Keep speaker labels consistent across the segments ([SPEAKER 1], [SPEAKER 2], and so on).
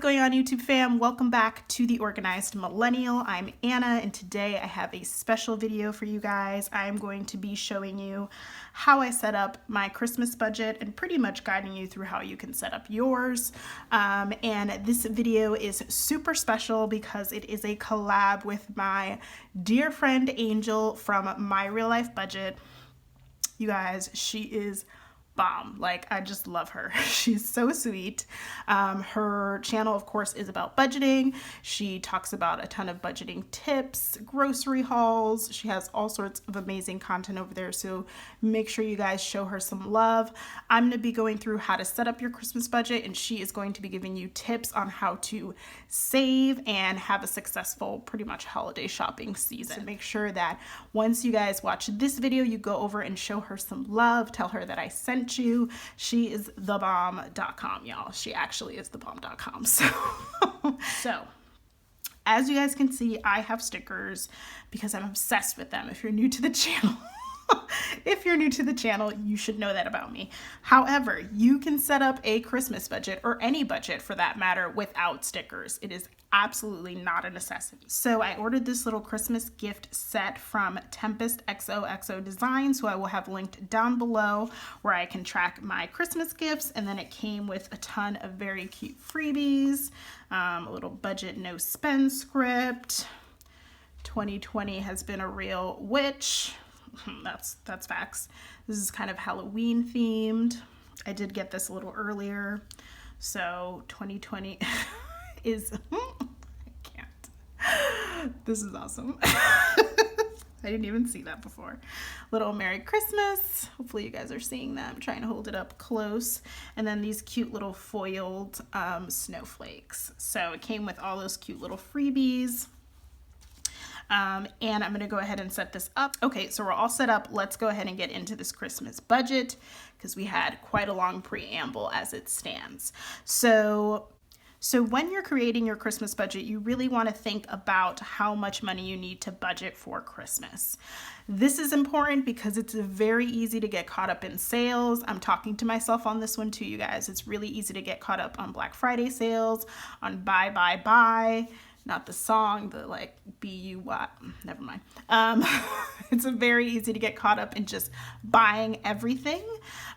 [SPEAKER 1] going on, YouTube fam? Welcome back to The Organized Millennial. I'm Anna, and today I have a special video for you guys. I'm going to be showing you how I set up my Christmas budget and pretty much guiding you through how you can set up yours. And this video is super special because it is a collab with my dear friend Angel from MyRealLifeBudget. You guys, she is bomb. Like, I just love her. She's so sweet. Her channel, of course, is about budgeting. She talks about a ton of budgeting tips, grocery hauls. She has all sorts of amazing content over there, so make sure you guys show her some love. I'm going to be going through how to set up your Christmas budget, and she is going to be giving you tips on how to save and have a successful, pretty much holiday shopping season. So make sure that once you guys watch this video, you go over and show her some love. Tell her that I sent you. She is thebomb.com, y'all. She actually is thebomb.com. So as you guys can see, I have stickers because I'm obsessed with them. If you're new to the channel, you should know that about me. However, you can set up a Christmas budget, or any budget for that matter, without stickers. It is absolutely not a necessity. So I ordered this little Christmas gift set from Tempest XOXO Design, so I will have linked down below where I can track my Christmas gifts. And then it came with a ton of very cute freebies, a little budget no spend script. 2020 has been a real witch. That's facts. This is kind of Halloween themed. I did get this a little earlier. So 2020 is, I can't. This is awesome. I didn't even see that before. Little Merry Christmas. Hopefully you guys are seeing that. I'm trying to hold it up close. And then these cute little foiled snowflakes. So it came with all those cute little freebies. And I'm going to go ahead and set this up. Okay, so we're all set up. Let's go ahead and get into this Christmas budget because we had quite a long preamble as it stands. So when you're creating your Christmas budget, you really want to think about how much money you need to budget for Christmas. This is important because it's very easy to get caught up in sales. I'm talking to myself on this one too, you guys. It's really easy to get caught up on Black Friday sales, on buy. Not the song, the like B-U-Y, never mind. It's very easy to get caught up in just buying everything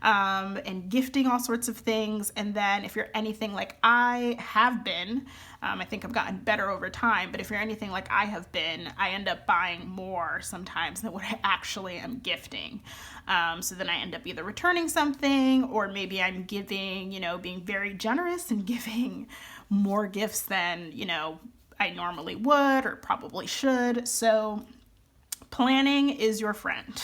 [SPEAKER 1] and gifting all sorts of things. And then if you're anything like I have been, I think I've gotten better over time, but if you're anything like I have been, I end up buying more sometimes than what I actually am gifting. So then I end up either returning something, or maybe I'm giving, being very generous and giving more gifts than, I normally would or probably should. So planning is your friend.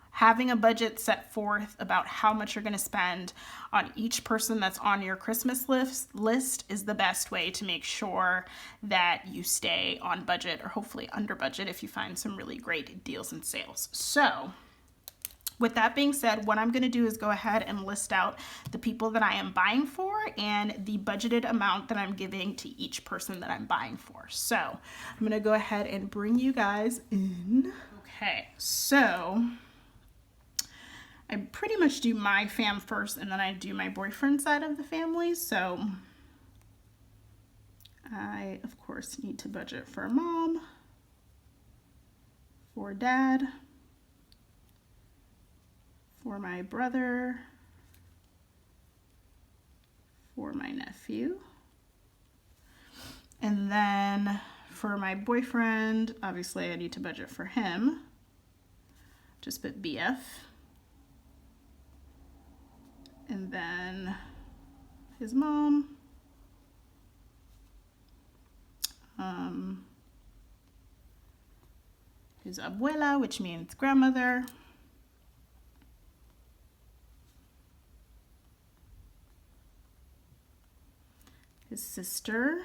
[SPEAKER 1] Having a budget set forth about how much you're going to spend on each person that's on your Christmas list is the best way to make sure that you stay on budget, or hopefully under budget if you find some really great deals and sales. So with that being said, what I'm going to do is go ahead and list out the people that I am buying for and the budgeted amount that I'm giving to each person that I'm buying for. So I'm going to go ahead and bring you guys in. Okay, so I pretty much do my fam first, and then I do my boyfriend side of the family. So I, of course, need to budget for mom, for dad, for my brother, for my nephew, and then for my boyfriend, obviously I need to budget for him. Just put BF. And then his mom, his abuela, which means grandmother, his sister,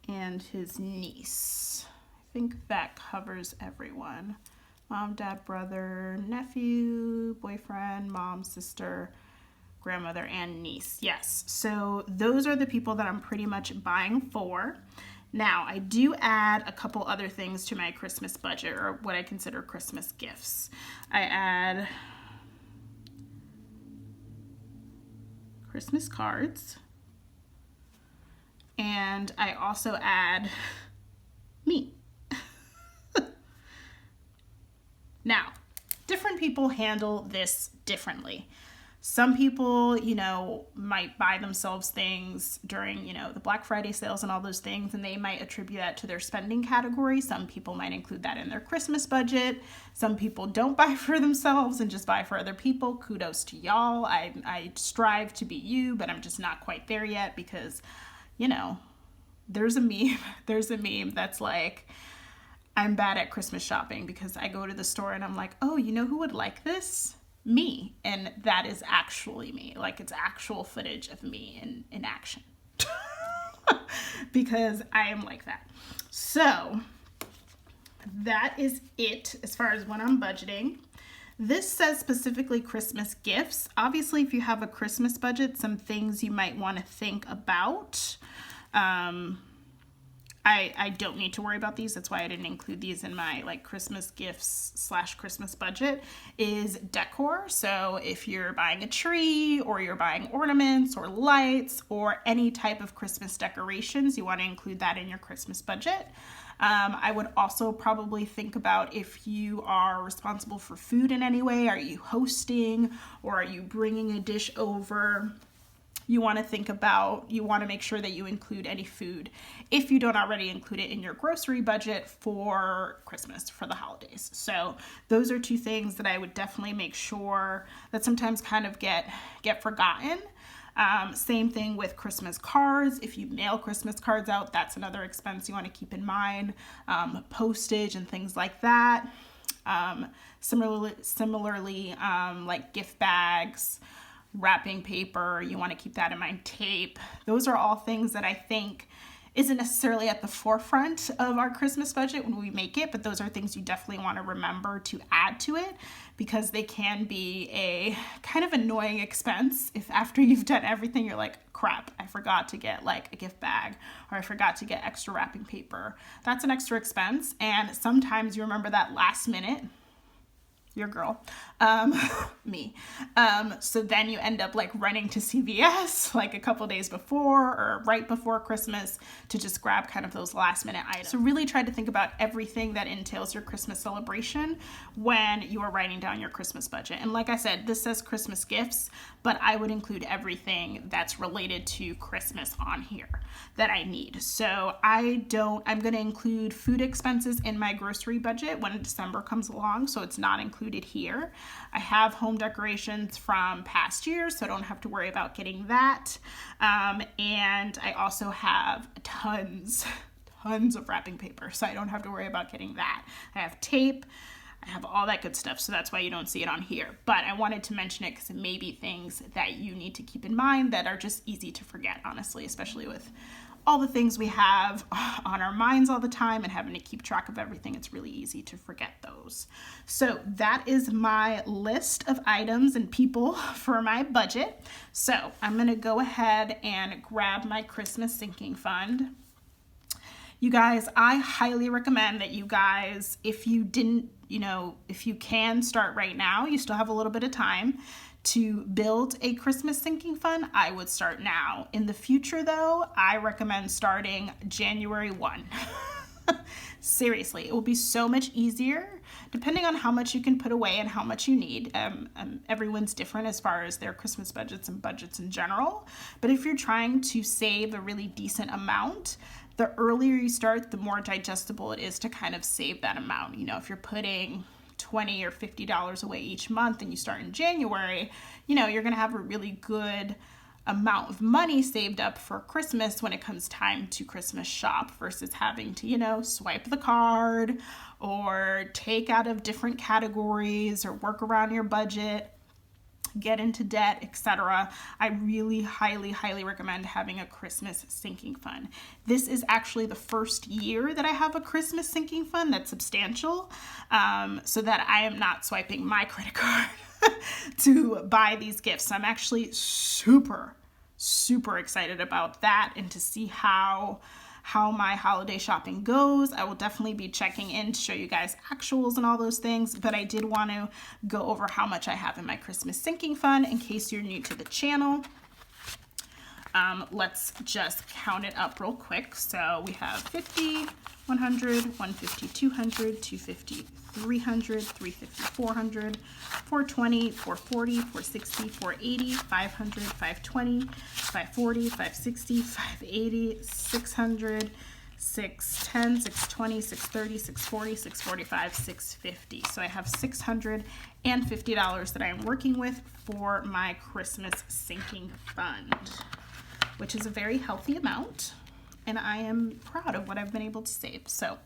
[SPEAKER 1] and his niece. I think that covers everyone. Mom, dad, brother, nephew, boyfriend, mom, sister, grandmother, and niece. Yes, so those are the people that I'm pretty much buying for. Now, I do add a couple other things to my Christmas budget, or what I consider Christmas gifts. I add Christmas cards. And I also add me. Now, different people handle this differently. Some people, you know, might buy themselves things during, you know, the Black Friday sales and all those things, and they might attribute that to their spending category. Some people might include that in their Christmas budget. Some people don't buy for themselves and just buy for other people. Kudos to y'all. I strive to be you, but I'm just not quite there yet because, you know, there's a meme that's like, I'm bad at Christmas shopping because I go to the store and I'm like, oh, you know who would like this? Me. And that is actually me. Like, it's actual footage of me in action. Because I am like that. So that is it as far as when I'm budgeting. This says specifically Christmas gifts. Obviously, if you have a Christmas budget, some things you might want to think about. I don't need to worry about these. That's why I didn't include these in my like Christmas gifts / Christmas budget is decor. So if you're buying a tree or you're buying ornaments or lights or any type of Christmas decorations, you want to include that in your Christmas budget. I would also probably think about if you are responsible for food in any way. Are you hosting or are you bringing a dish over? You want to make sure that you include any food if you don't already include it in your grocery budget for Christmas, for the holidays. So those are two things that I would definitely make sure that sometimes kind of get forgotten. Same thing with Christmas cards. If you mail Christmas cards out, that's another expense you want to keep in mind. Postage and things like that. Similarly, like gift bags, wrapping paper, you want to keep that in mind. Tape. Those are all things that I think isn't necessarily at the forefront of our Christmas budget when we make it, but those are things you definitely want to remember to add to it because they can be a kind of annoying expense if after you've done everything you're like, crap, I forgot to get like a gift bag or I forgot to get extra wrapping paper. That's an extra expense, and sometimes you remember that last minute. Your girl, me. So then you end up like running to CVS like a couple days before or right before Christmas to just grab kind of those last minute items. So really try to think about everything that entails your Christmas celebration when you are writing down your Christmas budget. And like I said, this says Christmas gifts, but I would include everything that's related to Christmas on here that I need. So I'm going to include food expenses in my grocery budget when December comes along, so it's not included here. I have home decorations from past years, so I don't have to worry about getting that. And I also have tons of wrapping paper, so I don't have to worry about getting that. I have tape. I have all that good stuff, so that's why you don't see it on here. But I wanted to mention it because it may be things that you need to keep in mind that are just easy to forget, honestly, especially with all the things we have on our minds all the time and having to keep track of everything. It's really easy to forget those. So that is my list of items and people for my budget. So I'm going to go ahead and grab my Christmas sinking fund. You guys, I highly recommend that you guys, if you can start right now, you still have a little bit of time to build a Christmas sinking fund. I would start now. In the future though, I recommend starting January 1. Seriously, it will be so much easier depending on how much you can put away and how much you need. Everyone's different as far as their Christmas budgets and budgets in general. But if you're trying to save a really decent amount, the earlier you start, the more digestible it is to kind of save that amount. You know, if you're putting $20 or $50 away each month and you start in January, you know, you're going to have a really good amount of money saved up for Christmas when it comes time to Christmas shop versus having to, you know, swipe the card or take out of different categories or work around your budget, get into debt, etc. I really highly recommend having a Christmas sinking fund. This is actually the first year that I have a Christmas sinking fund that's substantial, so that I am not swiping my credit card to buy these gifts. So I'm actually super excited about that and to see how my holiday shopping goes. I will definitely be checking in to show you guys actuals and all those things, but I did want to go over how much I have in my Christmas sinking fund in case you're new to the channel. let's just count it up real quick. So we have 50, 100, 150, 200, 250, 300, 350, 400, 420, 440, 460, 480, 500, 520, 540, 560, 580, 600, 610, 620, 630, 640, 645, 650. So I have $650 that I'm working with for my Christmas sinking fund, which is a very healthy amount, and I am proud of what I've been able to save. So,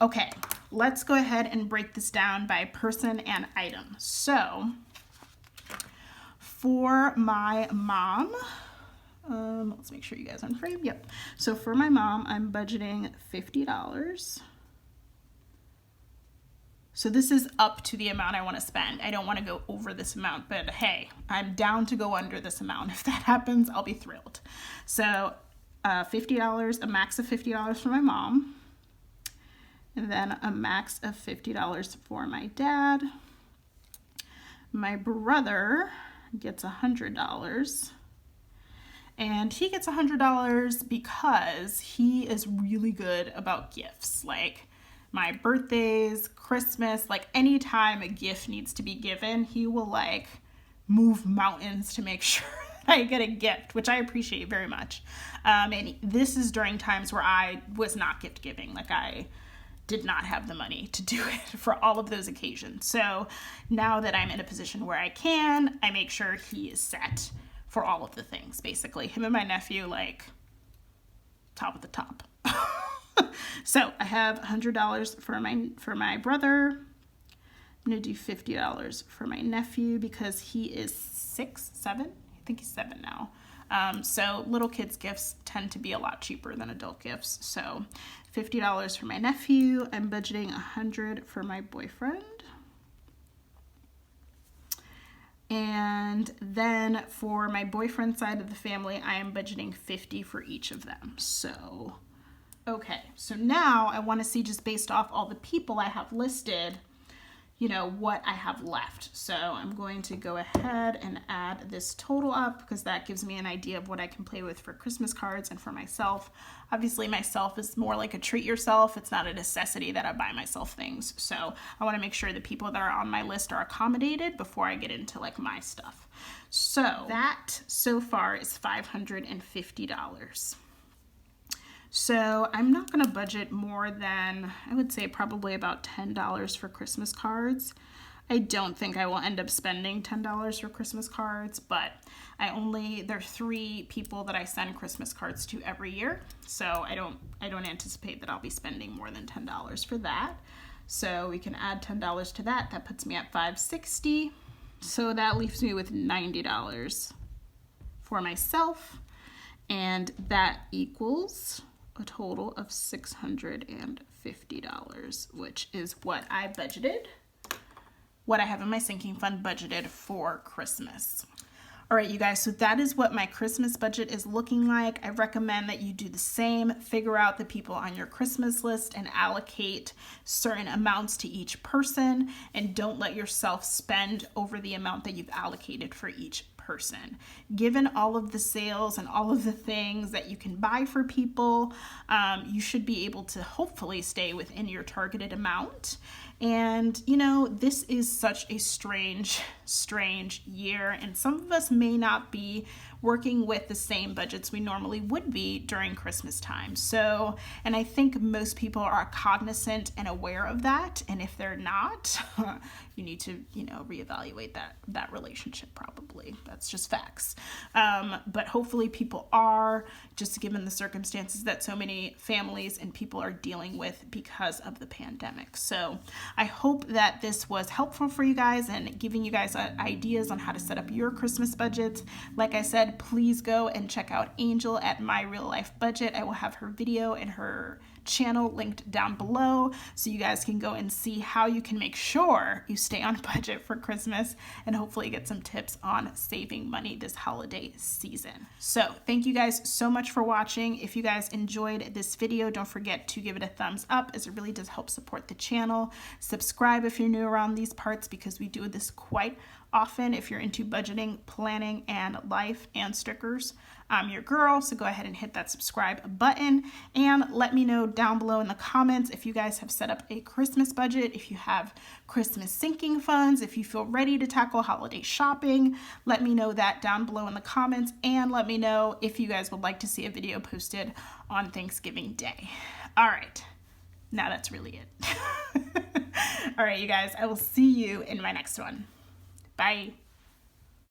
[SPEAKER 1] okay, let's go ahead and break this down by person and item. So, for my mom, let's make sure you guys are on frame. Yep. So for my mom, I'm budgeting $50. So this is up to the amount I want to spend. I don't want to go over this amount, but hey, I'm down to go under this amount. If that happens, I'll be thrilled. So $50, a max of $50 for my mom, and then a max of $50 for my dad. My brother gets $100. And he gets $100 because he is really good about gifts. Like my birthdays, Christmas, like anytime a gift needs to be given, he will like move mountains to make sure that I get a gift, which I appreciate very much. And this is during times where I was not gift giving. Like I did not have the money to do it for all of those occasions. So now that I'm in a position where I can, I make sure he is set for all of the things, basically. Him and my nephew, like, top of the top. So I have $100 for my brother. I'm gonna do $50 for my nephew because he is 6, 7? I think he's 7 now. So little kids' gifts tend to be a lot cheaper than adult gifts. So $50 for my nephew. I'm budgeting $100 for my boyfriend. And then for my boyfriend side of the family, I am budgeting $50 for each of them. So, okay. So now I want to see, just based off all the people I have listed, you know, what I have left. So I'm going to go ahead and add this total up because that gives me an idea of what I can play with for Christmas cards and for myself. Obviously, myself is more like a treat yourself. It's not a necessity that I buy myself things. So I want to make sure the people that are on my list are accommodated before I get into like my stuff. So that so far is $550. So I'm not going to budget more than, I would say probably about $10 for Christmas cards. I don't think I will end up spending $10 for Christmas cards, but there are 3 people that I send Christmas cards to every year. So I don't anticipate that I'll be spending more than $10 for that. So we can add $10 to that. That puts me at $560. So that leaves me with $90 for myself. And that equals a total of $650, which is what I budgeted, what I have in my sinking fund budgeted for Christmas. All right, you guys, so that is what my Christmas budget is looking like. I recommend that you do the same. Figure out the people on your Christmas list and allocate certain amounts to each person, and don't let yourself spend over the amount that you've allocated for each person. Given all of the sales and all of the things that you can buy for people, you should be able to hopefully stay within your targeted amount. And, you know, this is such a strange year, and some of us may not be working with the same budgets we normally would be during Christmas time. So, and I think most people are cognizant and aware of that. And if they're not, you need to, you know, reevaluate that relationship probably. That's just facts. But hopefully people are, just given the circumstances that so many families and people are dealing with because of the pandemic. So I hope that this was helpful for you guys and giving you guys ideas on how to set up your Christmas budget. Like I said, please go and check out Angel at MyRealLifeBudget. I will have her video and her channel linked down below so you guys can go and see how you can make sure you stay on budget for Christmas and hopefully get some tips on saving money this holiday season. So thank you guys so much for watching. If you guys enjoyed this video, don't forget to give it a thumbs up, as it really does help support the channel. Subscribe if you're new around these parts, because we do this quite often if you're into budgeting, planning, and life and stickers. I'm your girl, so go ahead and hit that subscribe button and let me know down below in the comments if you guys have set up a Christmas budget, if you have Christmas sinking funds, if you feel ready to tackle holiday shopping. Let me know that down below in the comments, and let me know if you guys would like to see a video posted on Thanksgiving Day. All right, now that's really it. All right, you guys, I will see you in my next one. Bye.